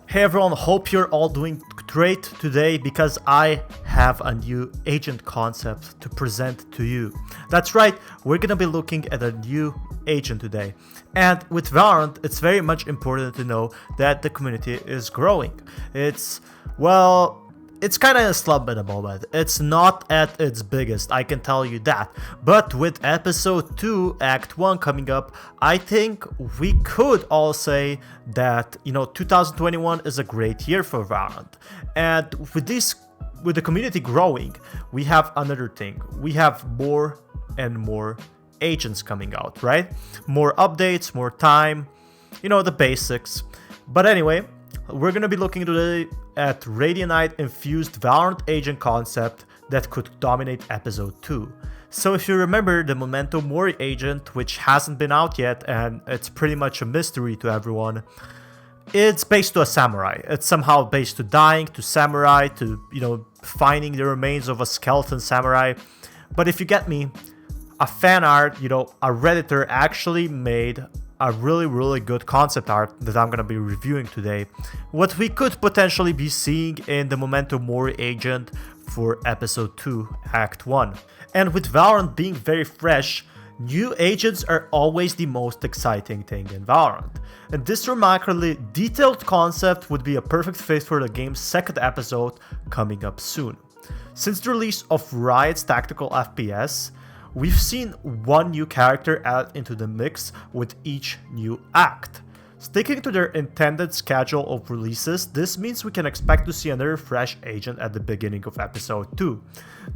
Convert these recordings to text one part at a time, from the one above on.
Hey everyone, hope you're all doing great today because I have a new agent concept to present to you. That's right, we're gonna be looking at a new agent today. And with Valorant, it's very much important to know that the community is growing. It's kind of a slump at the moment. It's not at its biggest, I can tell you that. But with episode 2, act 1 coming up, I think we could all say that, 2021 is a great year for Valorant. And with the community growing, we have another thing. We have more and more agents coming out, right? More updates, more time, the basics. But anyway, we're gonna be looking today at Radianite infused Valorant agent concept that could dominate episode 2. So if you remember the Memento Mori agent, which hasn't been out yet and it's pretty much a mystery to everyone, it's based to a samurai. It's somehow based to dying, to samurai, to, finding the remains of a skeleton samurai. But if you get me, a fan art, a Redditor actually made a really good concept art that I'm gonna be reviewing today. What we could potentially be seeing in the Memento Mori agent for episode 2, act 1. And with Valorant being very fresh, new agents are always the most exciting thing in Valorant. And this remarkably detailed concept would be a perfect fit for the game's second episode coming up soon. Since the release of Riot's tactical FPS, we've seen one new character added into the mix with each new act. Sticking to their intended schedule of releases, this means we can expect to see another fresh agent at the beginning of episode 2.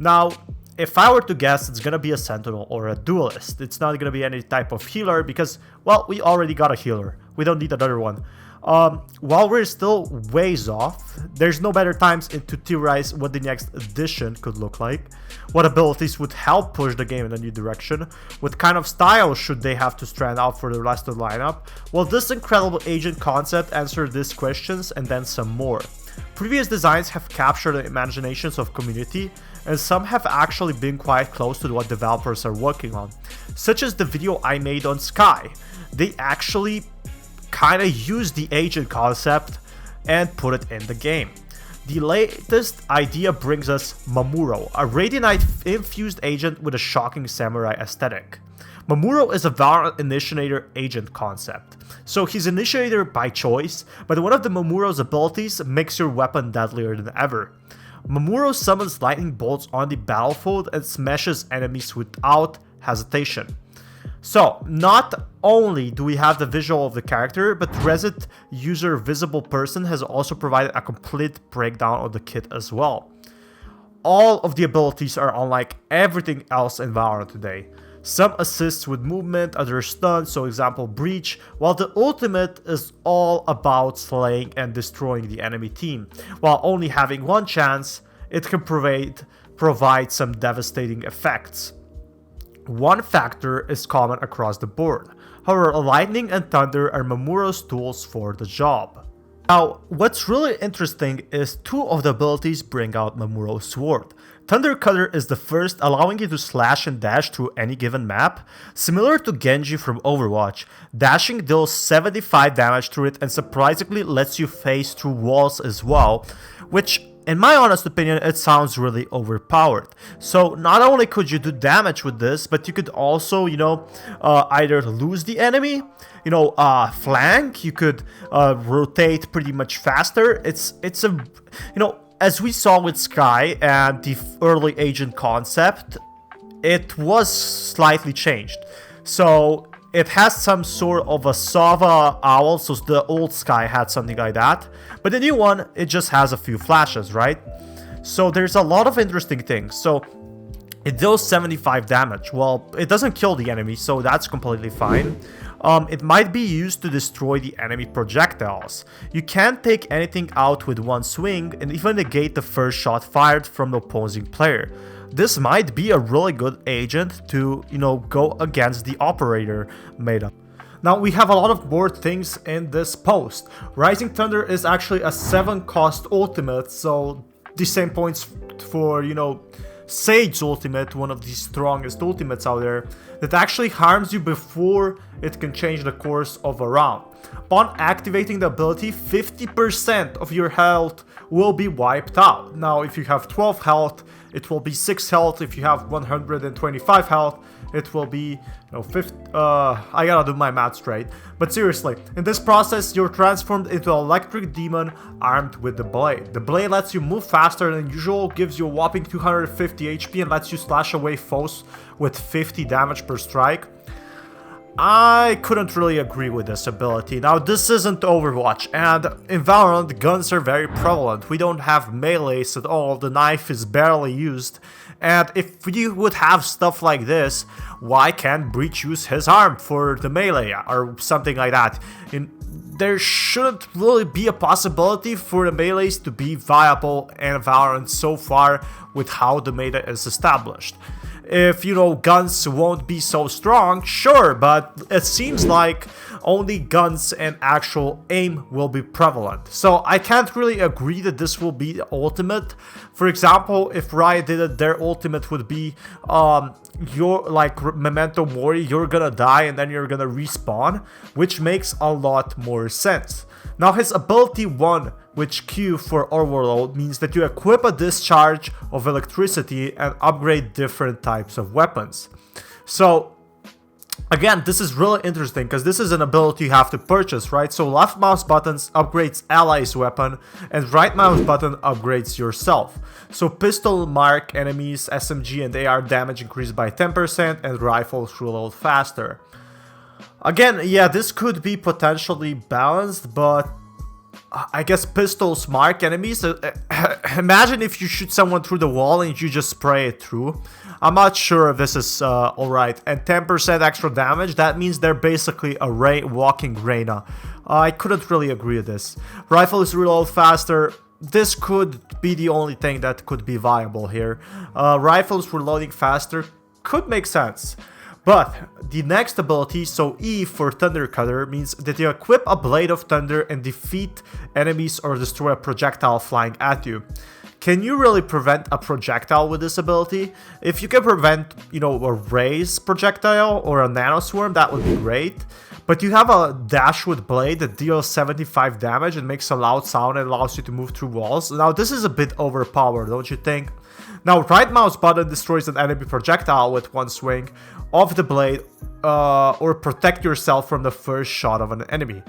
Now, if I were to guess, it's gonna be a sentinel or a duelist. It's not gonna be any type of healer because, well, we already got a healer. We don't need another one. While we're still ways off, there's no better times to theorize what the next edition could look like, what abilities would help push the game in a new direction, what kind of style should they have to stand out for the rest of the lineup. Well, this incredible agent concept answered these questions and then some more. Previous designs have captured the imaginations of community, and some have actually been quite close to what developers are working on, such as the video I made on Sky. They actually kind of use the agent concept and put it in the game. The latest idea brings us Mamuro, a Radianite infused agent with a shocking samurai aesthetic. Mamuro is a Valorant initiator agent concept. So he's initiator by choice, but one of the Mamuro's abilities makes your weapon deadlier than ever. Mamuro summons lightning bolts on the battlefield and smashes enemies without hesitation. So, not only do we have the visual of the character, but Reddit user Visible Person has also provided a complete breakdown of the kit as well. All of the abilities are unlike everything else in Valorant today. Some assists with movement, others stun, so example Breach, while the ultimate is all about slaying and destroying the enemy team. While only having one chance, it can provide some devastating effects. One factor is common across the board. However, Lightning and Thunder are Mamuro's tools for the job. Now, what's really interesting is two of the abilities bring out Mamuro's sword. Thunder Cutter is the first, allowing you to slash and dash through any given map. Similar to Genji from Overwatch, dashing deals 75 damage through it and surprisingly lets you phase through walls as well, which in my honest opinion, it sounds really overpowered. So not only could you do damage with this, but you could also, either lose the enemy, flank, you could rotate pretty much faster. It's a, as we saw with Sky and the early agent concept, it was slightly changed. So it has some sort of a Sava owl, so the old Sky had something like that. But the new one, it just has a few flashes, right? So there's a lot of interesting things. So it deals 75 damage. Well, it doesn't kill the enemy, so that's completely fine. It might be used to destroy the enemy projectiles. You can't take anything out with one swing and even negate the first shot fired from the opposing player. This might be a really good agent to, go against the operator made up. Now we have a lot of more things in this post. Rising Thunder is actually a 7 cost ultimate, so the same points for, Sage's ultimate, one of the strongest ultimates out there, that actually harms you before it can change the course of a round. Upon activating the ability, 50% of your health will be wiped out. Now, if you have 12 health, it will be 6 health. If you have 125 health, it will be, I gotta do my math straight. But seriously, in this process, you're transformed into an electric demon armed with the blade. The blade lets you move faster than usual, gives you a whopping 250 HP, and lets you slash away foes with 50 damage per strike. I couldn't really agree with this ability. Now, this isn't Overwatch, and in Valorant, guns are very prevalent. We don't have melees at all, the knife is barely used, and if you would have stuff like this, why can't Breach use his arm for the melee, or something like that? There shouldn't really be a possibility for the melees to be viable in Valorant so far with how the meta is established. If, guns won't be so strong, sure, but it seems like only guns and actual aim will be prevalent. So I can't really agree that this will be the ultimate. For example, if Riot did it, their ultimate would be, you're like Memento Mori, you're gonna die and then you're gonna respawn, which makes a lot more sense. Now, his ability 1, which Q for overload, means that you equip a discharge of electricity and upgrade different types of weapons. So, again, this is really interesting because this is an ability you have to purchase, right? So left mouse button upgrades allies weapon and right mouse button upgrades yourself. So pistol mark enemies, SMG and AR damage increased by 10% and rifles reload faster. Again, yeah, this could be potentially balanced, but I guess pistols mark enemies. Imagine if you shoot someone through the wall and you just spray it through. I'm not sure if this is alright. And 10% extra damage, that means they're basically a walking Reyna. I couldn't really agree with this. Rifles reload faster. This could be the only thing that could be viable here. Rifles reloading faster could make sense. But the next ability, so E for Thunder Cutter, means that you equip a Blade of Thunder and defeat enemies or destroy a projectile flying at you. Can you really prevent a projectile with this ability? If you can prevent, a raise projectile or a nanoswarm, that would be great. But you have a dash with blade that deals 75 damage and makes a loud sound and allows you to move through walls. Now, this is a bit overpowered, don't you think? Now, right mouse button destroys an enemy projectile with one swing of the blade, or protect yourself from the first shot of an enemy.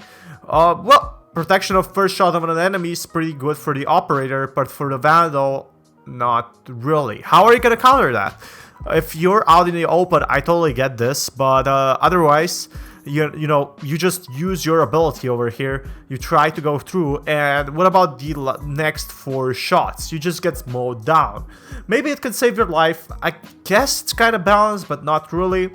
Well, protection of first shot of an enemy is pretty good for the operator, but for the vandal, not really. How are you gonna counter that? If you're out in the open, I totally get this, but otherwise, you just use your ability over here. You try to go through, and what about the next 4 shots? You just get mowed down. Maybe it can save your life. I guess it's kind of balanced, but not really.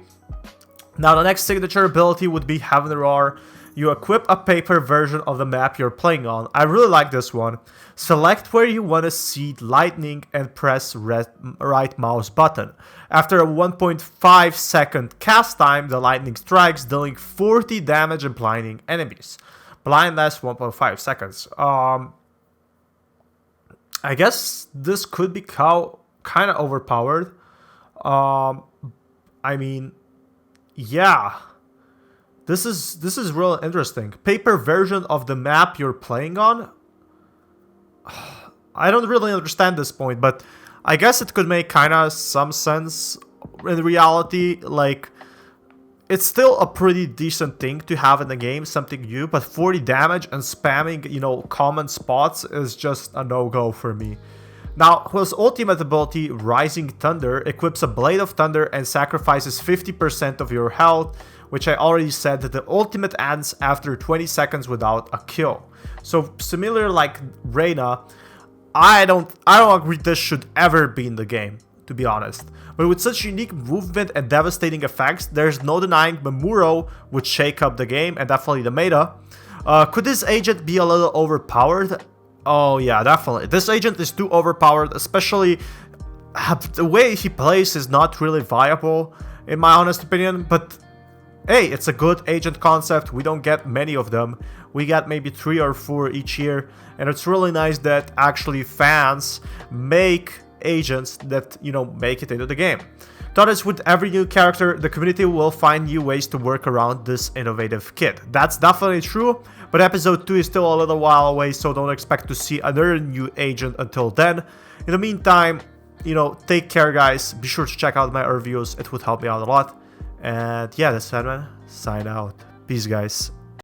Now, the next signature ability would be Heaven Roar. You equip a paper version of the map you're playing on. I really like this one. Select where you want to see lightning and press right mouse button. After a 1.5 second cast time, the lightning strikes, dealing 40 damage and blinding enemies. Blind lasts 1.5 seconds. I guess this could be kind of overpowered. I mean, yeah. This is real interesting. Paper version of the map you're playing on? I don't really understand this point, but I guess it could make kind of some sense in reality. Like, it's still a pretty decent thing to have in the game, something new, but 40 damage and spamming, common spots is just a no-go for me. Now, his ultimate ability, Rising Thunder, equips a Blade of Thunder and sacrifices 50% of your health, which I already said that the ultimate ends after 20 seconds without a kill. So similar like Reyna, I don't agree this should ever be in the game, to be honest. But with such unique movement and devastating effects, there's no denying Mamuro would shake up the game and definitely the meta. Could this agent be a little overpowered? Oh yeah, definitely. This agent is too overpowered, especially the way he plays is not really viable, in my honest opinion, but hey, it's a good agent concept. We don't get many of them. We get maybe 3 or 4 each year, and it's really nice that actually fans make agents that, make it into the game. Thought is, with every new character, the community will find new ways to work around this innovative kit. That's definitely true, but episode 2 is still a little while away, so don't expect to see another new agent until then. In the meantime, take care, guys. Be sure to check out my reviews. It would help me out a lot. And yeah, that's it, man. Sign out. Peace, guys.